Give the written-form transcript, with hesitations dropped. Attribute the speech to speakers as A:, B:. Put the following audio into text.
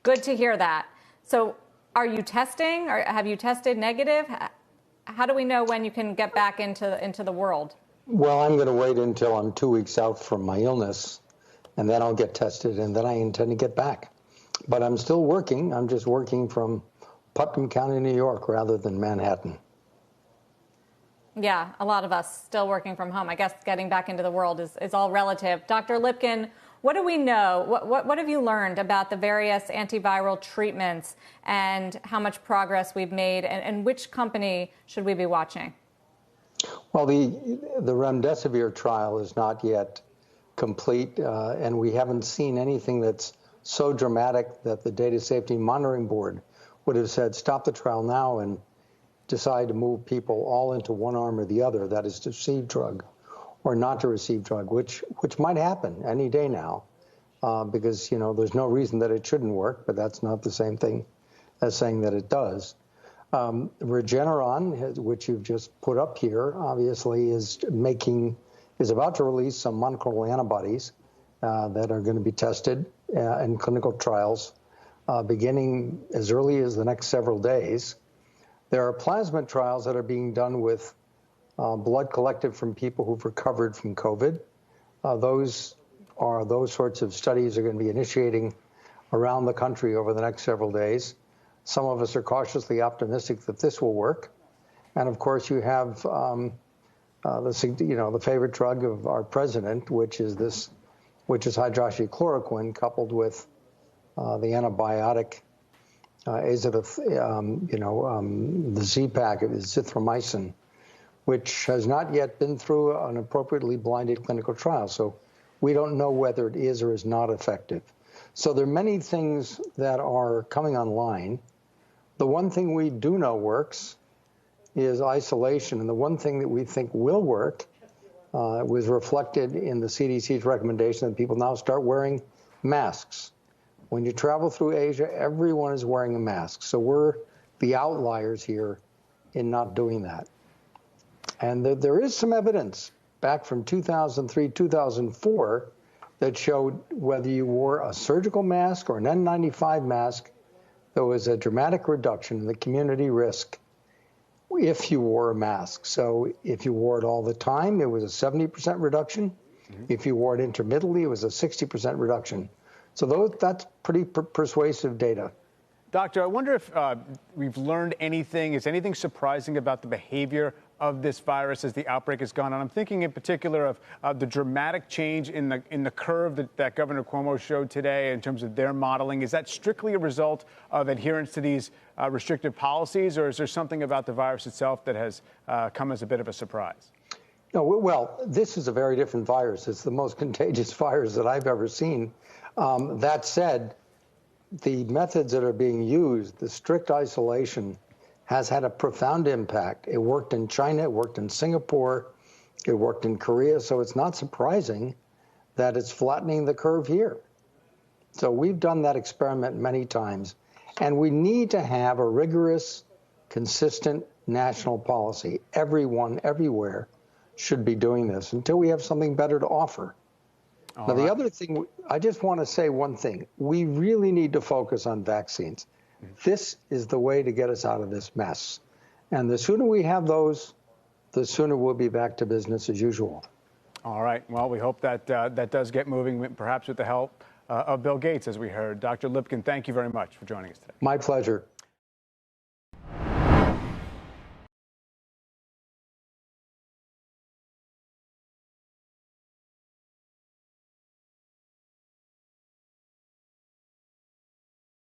A: Good to hear that. So are you testing, or have you tested negative? How do we know when you can get back into the world?
B: Well, I'm going to wait until I'm 2 weeks out from my illness, and then I'll get tested, and then I intend to get back. But I'm still working. I'm just working from Putnam County, New York, rather than Manhattan.
A: Yeah, a lot of us still working from home. I guess getting back into the world is all relative. Dr. Lipkin, what do we know? What have you learned about the various antiviral treatments and how much progress we've made, and which company should we be watching?
B: Well, the remdesivir trial is not yet complete, and we haven't seen anything that's so dramatic that the Data Safety Monitoring Board would have said, stop the trial now and decide to move people all into one arm or the other, that is to receive drug or not to receive drug, which might happen any day now, because, you know, there's no reason that it shouldn't work, but that's not the same thing as saying that it does. Regeneron, which you've just put up here, obviously is about to release some monoclonal antibodies that are going to be tested in clinical trials beginning as early as the next several days. There are plasma trials that are being done with blood collected from people who've recovered from COVID. Those sorts of studies are going to be initiating around the country over the next several days. Some of us are cautiously optimistic that this will work. And of course, you have the favorite drug of our president, which is hydroxychloroquine, coupled with the antibiotic the Z-Pak, azithromycin, which has not yet been through an appropriately blinded clinical trial. So we don't know whether it is or is not effective. So there are many things that are coming online. The one thing we do know works is isolation. And the one thing that we think will work was reflected in the CDC's recommendation that people now start wearing masks. When you travel through Asia, everyone is wearing a mask. So we're the outliers here in not doing that. And there is some evidence back from 2003, 2004 that showed whether you wore a surgical mask or an N95 mask, there was a dramatic reduction in the community risk if you wore a mask. So if you wore it all the time, it was a 70% reduction. Mm-hmm. If you wore it intermittently, it was a 60% reduction. So that's pretty persuasive data.
C: Doctor, I wonder if we've learned anything. Is anything surprising about the behavior of this virus as the outbreak has gone on? I'm thinking in particular of the dramatic change in the curve that Governor Cuomo showed today in terms of their modeling. Is that strictly a result of adherence to these restrictive policies, or is there something about the virus itself that has come as a bit of a surprise?
B: No, well, this is a very different virus. It's the most contagious virus that I've ever seen. That said, the methods that are being used, the strict isolation, has had a profound impact. It worked in China, it worked in Singapore, it worked in Korea, so it's not surprising that it's flattening the curve here. So we've done that experiment many times, and we need to have a rigorous, consistent national policy. Everyone, everywhere, should be doing this until we have something better to offer. Now, the other thing, I just want to say one thing. We really need to focus on vaccines. This is the way to get us out of this mess. And the sooner we have those, the sooner we'll be back to business as usual.
C: All right. Well, we hope that that does get moving, perhaps with the help of Bill Gates, as we heard. Dr. Lipkin, thank you very much for joining us today.
B: My pleasure.